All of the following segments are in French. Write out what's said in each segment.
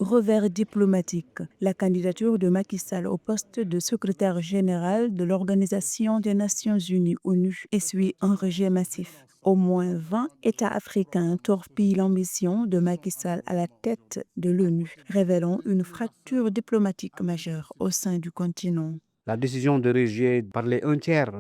Revers diplomatique. La candidature de Macky Sall au poste de secrétaire général de l'Organisation des Nations Unies (ONU) essuie un rejet massif. Au moins 20 États africains torpillent l'ambition de Macky Sall à la tête de l'ONU, révélant une fracture diplomatique majeure au sein du continent. La décision de rejet par les un tiers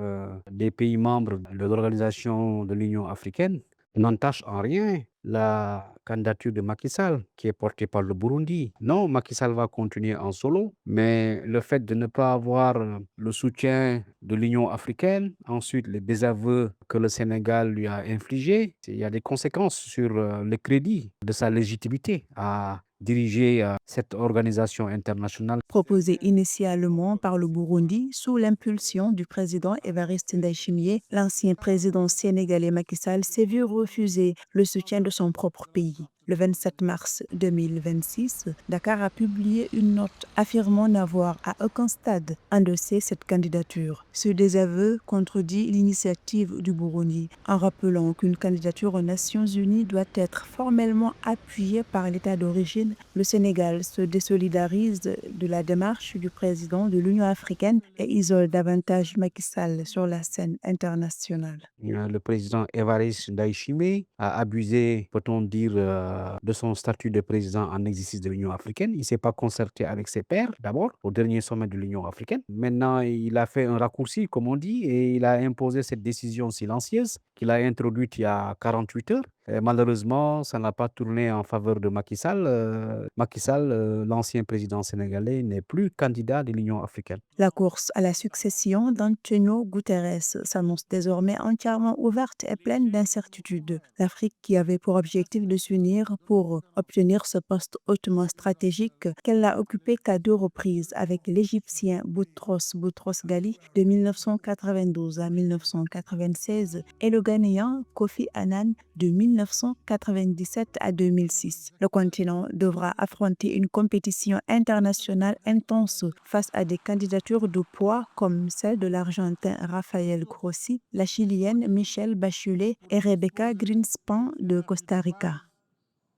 des pays membres de l'Organisation de l'Union africaine n'entache en rien la candidature de Macky Sall, qui est portée par le Burundi. Non, Macky Sall va continuer en solo, mais le fait de ne pas avoir le soutien de l'Union africaine, ensuite les désaveux que le Sénégal lui a infligés, il y a des conséquences sur le crédit de sa légitimité à diriger cette organisation internationale. Proposé initialement par le Burundi sous l'impulsion du président Évariste Ndayishimiye, l'ancien président sénégalais Macky Sall s'est vu refuser le soutien de son propre pays. Le 27 mars 2026, Dakar a publié une note affirmant n'avoir à aucun stade endossé cette candidature. Ce désaveu contredit l'initiative du Burundi en rappelant qu'une candidature aux Nations Unies doit être formellement appuyée par l'État d'origine. Le Sénégal se désolidarise de la démarche du président de l'Union africaine et isole davantage Macky Sall sur la scène internationale. Le président Évariste Ndayishimiye a abusé, peut-on dire, de son statut de président en exercice de l'Union africaine. Il ne s'est pas concerté avec ses pairs, d'abord, au dernier sommet de l'Union africaine. Maintenant, il a fait un raccourci, comme on dit, et il a imposé cette décision silencieuse qu'il a introduite il y a 48 heures. Et malheureusement, ça n'a pas tourné en faveur de Macky Sall. Macky Sall, l'ancien président sénégalais, n'est plus candidat de l'Union africaine. La course à la succession d'Antonio Guterres s'annonce désormais entièrement ouverte et pleine d'incertitudes. L'Afrique, qui avait pour objectif de s'unir pour obtenir ce poste hautement stratégique, qu'elle n'a occupé qu'à 2 reprises avec l'Égyptien Boutros Boutros-Ghali de 1992 à 1996 et le Ghanéen Kofi Annan de 1997 à 2006. Le continent devra affronter une compétition internationale intense face à des candidatures de poids comme celle de l'Argentin Rafael Grossi, la Chilienne Michelle Bachelet et Rebecca Greenspan de Costa Rica.